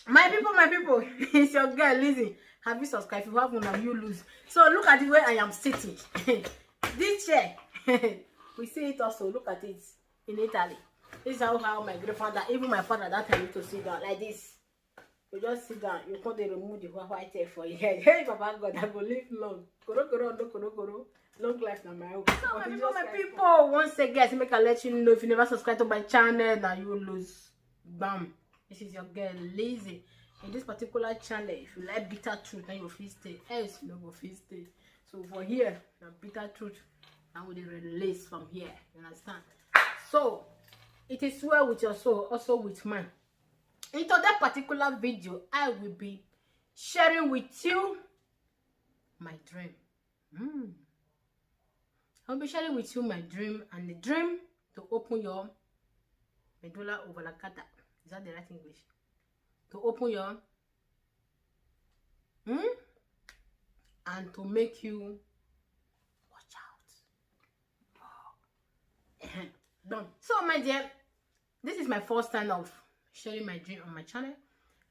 My people, it's your girl Lizzie. Have you subscribed? If you haven't, now you lose. So look at the way I am sitting. This chair, we see it also. Look at it in Italy. This is how my grandfather, even my father, that time used to sit down like this. You just sit down. You can't remove the white hair for your head. Hey, Papa God, I will live long. Koro. Long life now, my own. So my people, once again, make I let you know, if you never subscribe to my channel, now you will lose. Bam. This is your girl Lizzie. In this particular channel, if you like bitter truth, then you feel stay. Else you no go feel stay. So for here, the bitter truth, I will release from here. You understand? So it is well with your soul, also with mine. Into that particular video, I will be sharing with you my dream. I'll be sharing with you my dream, and the dream to open your medulla oblongata. Is that the right English? To open your and to make you watch out. Done. So my dear, this is my first time of sharing my dream on my channel.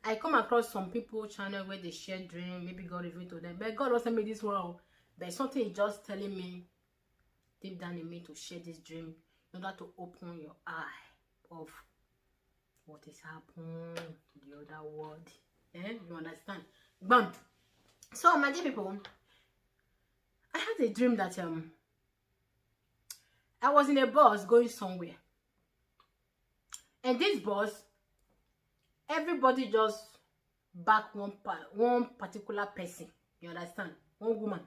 I come across some people channel where they share dream, maybe God revealed to them, but God also made this world. There's something just telling me deep down in me to share this dream in order to open your eye of what is happening in the other world. You understand? Bam. So my dear people, I had a dream that I was in a bus going somewhere, and this bus, everybody just back one particular person. You understand? One woman.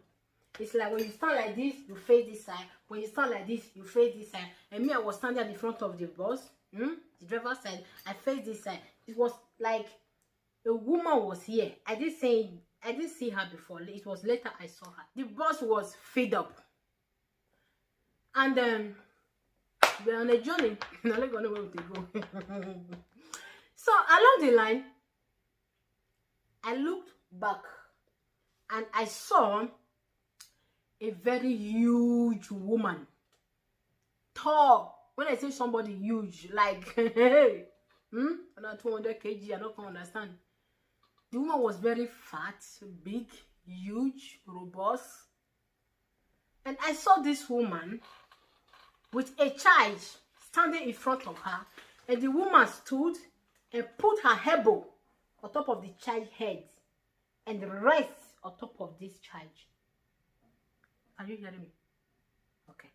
It's like when you stand like this, you face this side. When you stand like this, you face this side. And me, I was standing at the front of the bus, the driver's side. I faced this side. It was like a woman was here. I didn't see her before. It was later I saw her. The bus was filled up, and we're on a journey. Now let's go know where we go. So along the line, I looked back and I saw a very huge woman. Tall. When I say somebody huge, like hey, not 200 kg, I don't understand. The woman was very fat, big, huge, robust. And I saw this woman with a child standing in front of her, and the woman stood and put her elbow on top of the child's head and rest on top of this child. Are you hearing me? Okay.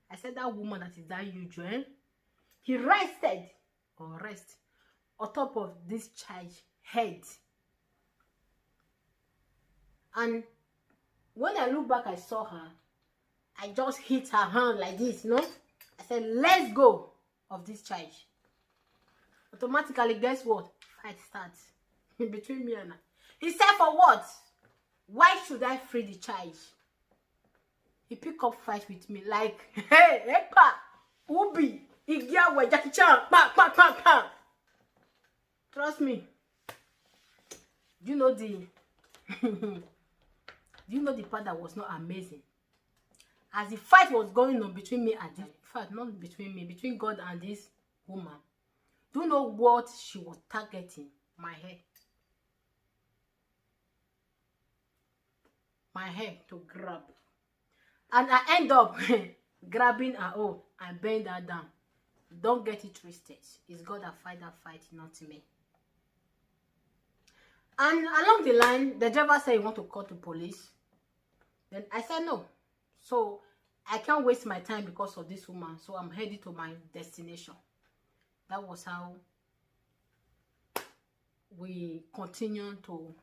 I said that woman that is that huge, he rested or rest on top of this child's head. And when I look back, I saw her. I just hit her hand like this, you know. I said, let's go of this child. Automatically, guess what? Fight starts between me and her. He said, for what? Why should I free the child? He picked up fight with me like, hey, Epa, Ubi, Igyawe, Jackie Chan, pa. Trust me. Do you know the part that was not amazing? As the fight was going on between me and this, in fact, not between me, between God and this woman, do you know what she was targeting? My hair. My hair to grab. And I end up grabbing her own and bend her down. Don't get it twisted. It's God that fight that fight, not me. And along the line, the driver said he want to call the police. Then I said no. So I can't waste my time because of this woman. So I'm headed to my destination. That was how we continue to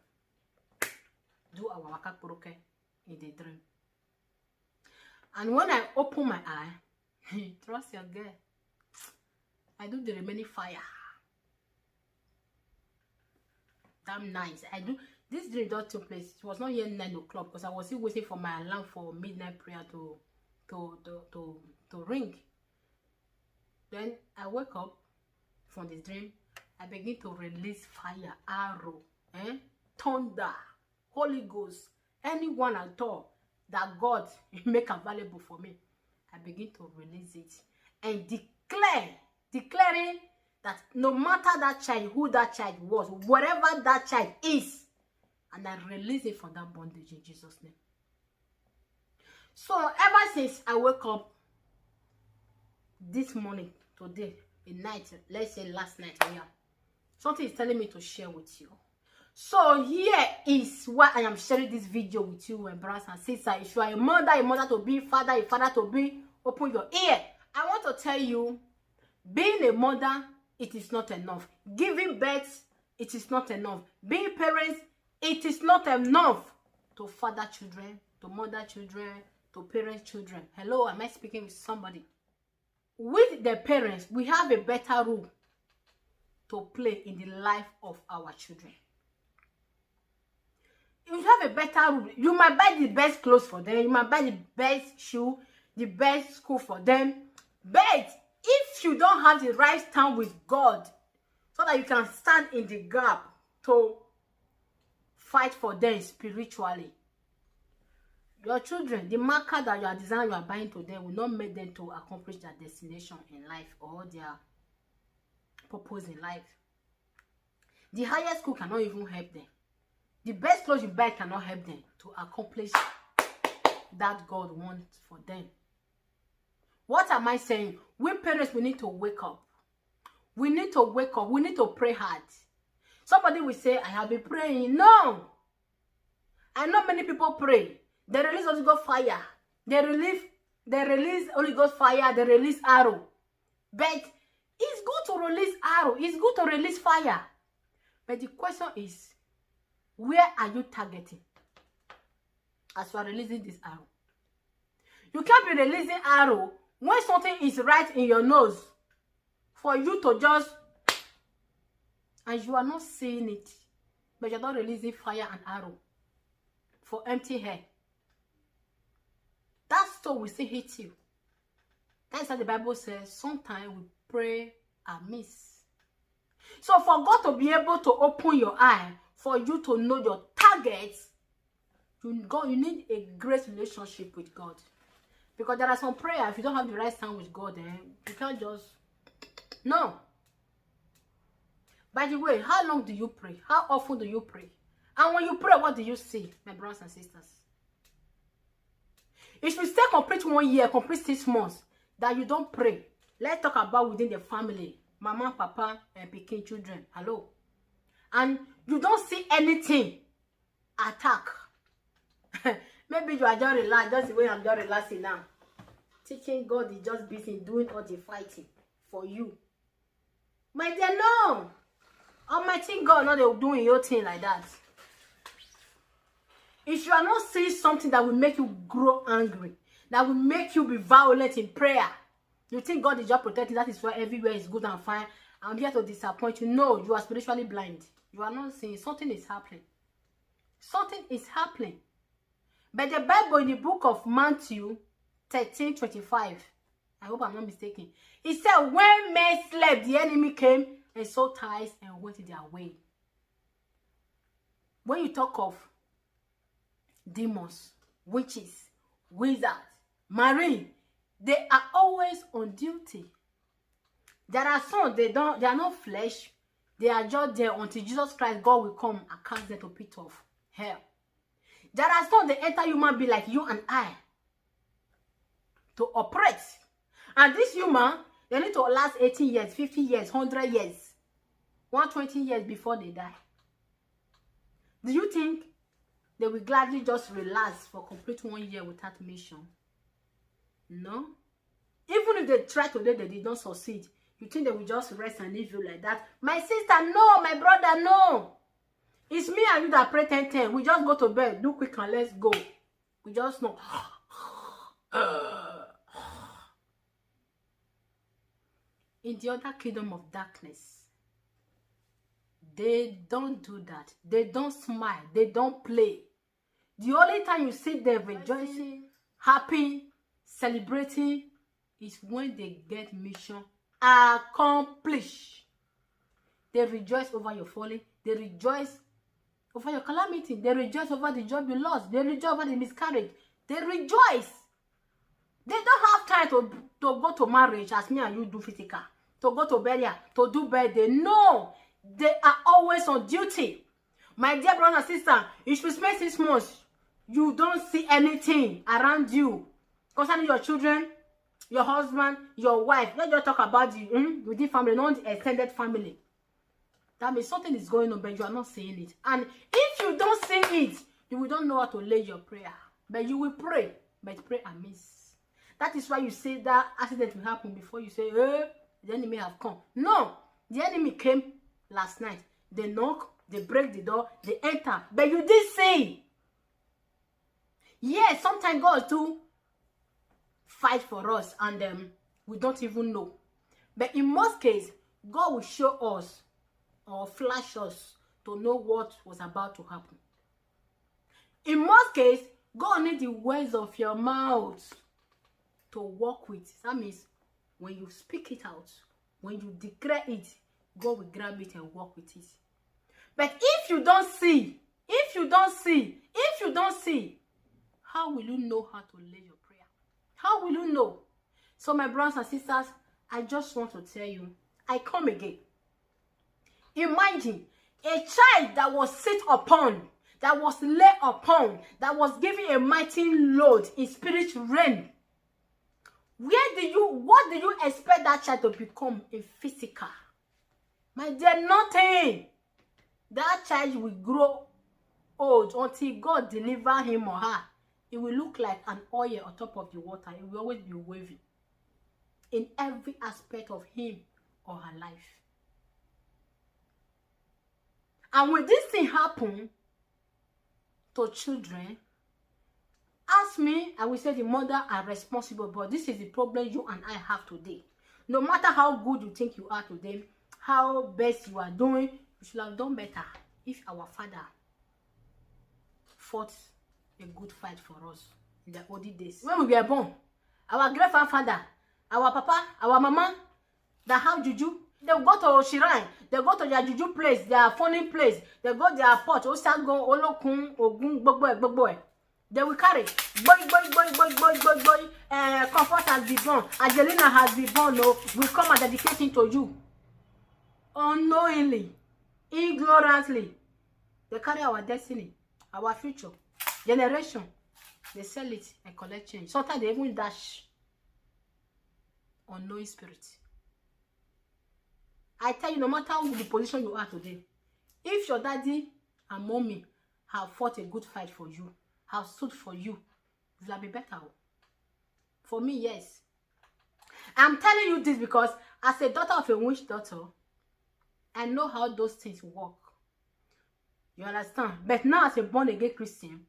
do our wakakoroke in the dream. And when I open my eye, trust your girl, I do the remaining fire. Damn nice. I do this dream just took place. It was not yet 9 o'clock because I was still waiting for my alarm for midnight prayer to ring. Then I wake up from this dream. I begin to release fire, arrow, thunder, Holy Ghost, anyone at all that God make available for me. I begin to release it and declaring that no matter that child, who that child was, whatever that child is, and I release it from that bondage in Jesus' name. So ever since I woke up this morning, today, a night, let's say last night, yeah, something is telling me to share with you. So here is why I am sharing this video with you, my brothers and sisters. If you are a mother to be, father, a father to be, open your ear. I want to tell you, being a mother, it is not enough. Giving birth, it is not enough. Being parents, it is not enough to father children, to mother children, to parent children. Hello, am I speaking with somebody? With the parents, we have a better role to play in the life of our children. You have a better role. You might buy the best clothes for them. You might buy the best shoe, the best school for them. But if you don't have the right stand with God, so that you can stand in the gap to fight for them spiritually, your children, the marker that you are designing, you are buying to them, will not make them to accomplish their destination in life or their purpose in life. The higher school cannot even help them. The best clothes you buy cannot help them to accomplish that God wants for them. What am I saying? We parents, we need to wake up. We need to wake up. We need to pray hard. Somebody will say, I have been praying. No. I know many people pray. They release Holy Ghost fire. They release Holy Ghost fire. They release arrow. But it's good to release arrow. It's good to release fire. But the question is, where are you targeting as you are releasing this arrow? You can't be releasing arrow when something is right in your nose for you to just, and you are not seeing it, but you're not releasing fire and arrow for empty hair. That stone will still hit you. That's what the Bible says. Sometimes we pray amiss. So for God to be able to open your eye, for you to know your targets, you need a great relationship with God. Because there are some prayers, if you don't have the right stand with God, you can't just... No. By the way, how long do you pray? How often do you pray? And when you pray, what do you see, my brothers and sisters? If you stay complete 1 year, complete 6 months, that you don't pray, let's talk about within the family, mama, papa, and Peking children. Hello. And you don't see anything attack. Maybe you are just relaxed, just the way I'm just relaxing now. Teaching God is just busy doing all the fighting for you. My dear, no. Almighty God, not doing your thing like that. If you are not seeing something that will make you grow angry, that will make you be violent in prayer, you think God is just protecting, that is why everywhere is good and fine. I'm here to disappoint you. No, you are spiritually blind. You are not seeing. Something is happening. Something is happening. But the Bible in the book of Matthew 13:25, I hope I'm not mistaken, it said, when men slept, the enemy came and saw ties and went their way. When you talk of demons, witches, wizards, marine, they are always on duty. There are some, they are not flesh. They are just there until Jesus Christ, God will come and cast them to pit of hell. There are some, they enter human being like you and I to operate. And this human, they need to last 18 years, 50 years, 100 years, 120 years before they die. Do you think they will gladly just relax for complete 1 year without mission? No. Even if they try today, they did not succeed. You think they will just rest and leave you like that? My sister, no. My brother, no. It's me and you that pray 10-10. We just go to bed, do quick and let's go. We just know. In the other kingdom of darkness, they don't do that. They don't smile. They don't play. The only time you see them rejoicing, happy, celebrating, is when they get mission accomplished. They rejoice over your folly. They rejoice over your calamity. They rejoice over the job you lost. They rejoice over the miscarriage. They rejoice. They don't have time to go to marriage as me and you do physical. to go to burial, to do birthday. No, they are always on duty. My dear brother and sister, if you spend 6 months, you don't see anything around you concerning your children, your husband, your wife. Let's just talk about the within family, not the extended family. That means something is going on, but you are not seeing it. And if you don't see it, you will don't know how to lay your prayer. But you will pray, but pray amiss. That is why you say that accident will happen before you say, the enemy have come. No, the enemy came last night. They knock, they break the door, they enter. But you did see. Yes, sometimes God too fight for us and we don't even know. But in most cases, God will show us or flash us to know what was about to happen. In most cases, God needs the words of your mouth to work with. That means when you speak it out, when you declare it, God will grab it and work with it. But if you don't see, how will you know how to lay your prayer? How will you know? So my brothers and sisters, I just want to tell you, I come again. Imagine a child that was sit upon, that was lay upon, that was given a mighty load in spirit realm. What do you expect that child to become in physical? My dear, nothing. That child will grow old until God deliver him or her. It will look like an oil on top of the water. It will always be waving in every aspect of him or her life. And when this thing happen to children, ask me, I will say the mother are responsible, but this is the problem you and I have today. No matter how good you think you are today, how best you are doing, you should have done better if our father fought a good fight for us in the olden days. When we were born, our great-grandfather, our papa, our mama, that have juju, they go to shrine, they go to their juju place, their funny place, they go their pot, Osago, Olokun, Ogun, Gbogbo. They will carry, boy, Comfort has been born, Angelina has been born, no, will come and dedicate it to you. Unknowingly, ignorantly, they carry our destiny, our future, generation. They sell it and collect change. Sometimes they even dash unknowing spirit. I tell you, no matter the position you are today, if your daddy and mommy have fought a good fight for you, have stood for you, it will be better. For me, yes. I'm telling you this because as a daughter of a witch daughter, I know how those things work. You understand? But now as a born-again Christian,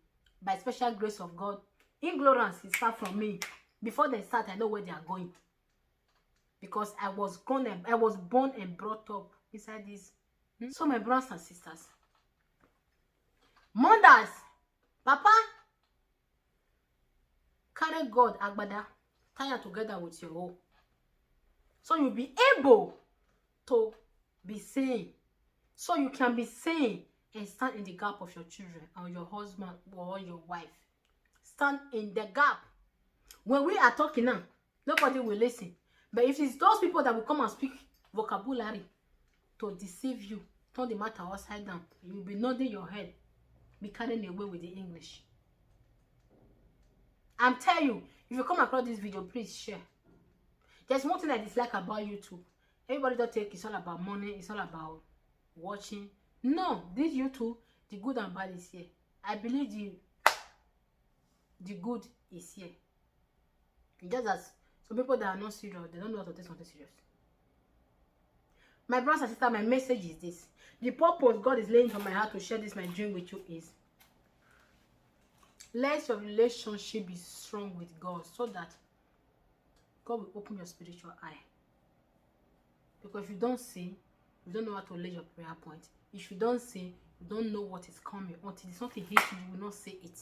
by special grace of God, ignorance is far from me. Before they start, I know where they are going. Because I was born and brought up inside this. So my brothers and sisters, mothers, papa, carry God agbada, tie together with your own. So you'll be able to be sane. So you can be sane and stand in the gap of your children or your husband or your wife. Stand in the gap. When we are talking now, nobody will listen. But if it's those people that will come and speak vocabulary to deceive you, turn the matter upside down, you will be nodding your head, be carrying away with the English. I'm telling you, if you come across this video, please share. There's one thing I dislike about YouTube. Everybody don't think it's all about money, it's all about watching. No, this YouTube, the good and bad is here. I believe the good is here. Just as some people that are not serious, they don't know how to take something serious. My brothers and sisters, my message is this. The purpose God is laying on my heart to share this my dream with you is, let your relationship be strong with God so that God will open your spiritual eye. Because if you don't see, you don't know how to lay your prayer point. If you don't see, you don't know what is coming. Until something hits you, you will not see it.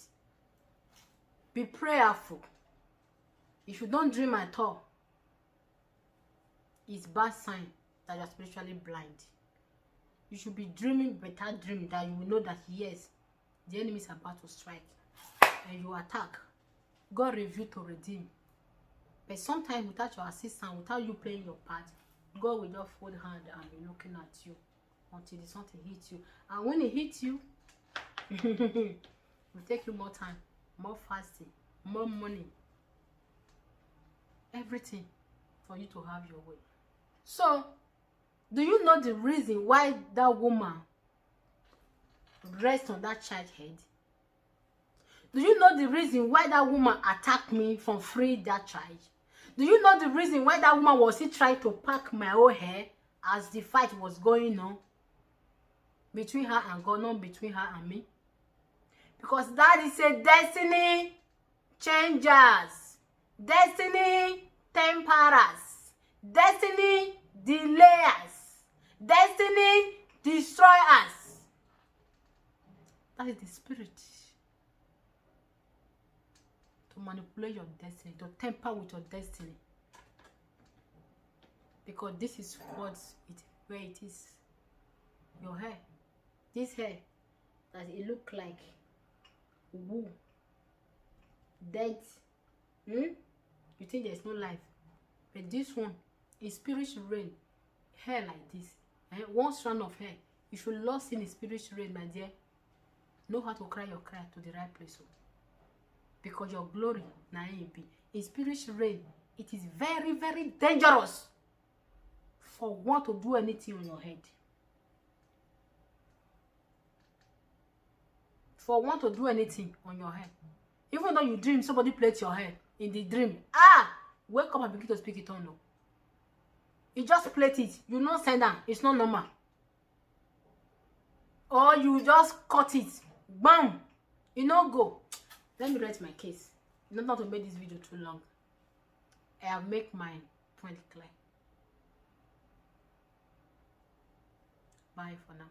Be prayerful. If you don't dream at all, it's bad sign that you're spiritually blind. You should be dreaming better dream that you will know that yes, the enemy is about to strike and you attack. God revealed to redeem. But sometimes without your assistance, without you playing your part, God will just fold hand and be looking at you until the something hits you. And when it hits you, it will take you more time, more fasting, more money, everything for you to have your way. So, do you know the reason why that woman rests on that child's head? Do you know the reason why that woman attacked me from free that child? Do you know the reason why that woman was trying to pack my own hair as the fight was going on between her and God, not between her and me? Because that is a destiny changers, destiny temperers, destiny delayers, destiny destroyers. That is the spirit to manipulate your destiny, to temper with your destiny. Because this is what where it is. Your hair. This hair that it look like wool. Dead. You think there's no life. But this one is spiritual rain. Hair like this. One strand of hair. If you lost in the spiritual rain, my dear, know how to cry your cry to the right place. Because your glory na be in spiritual rain. It is very, very dangerous for one to do anything on your head. For one to do anything on your head. Even though you dream somebody plaits your hair in the dream, wake up and begin to speak it on. No, you just plait it. You not send them. It's not normal. Or you just cut it. Bam. You know go. Let me write my case. Not to make this video too long. I have made my point clear. Bye for now.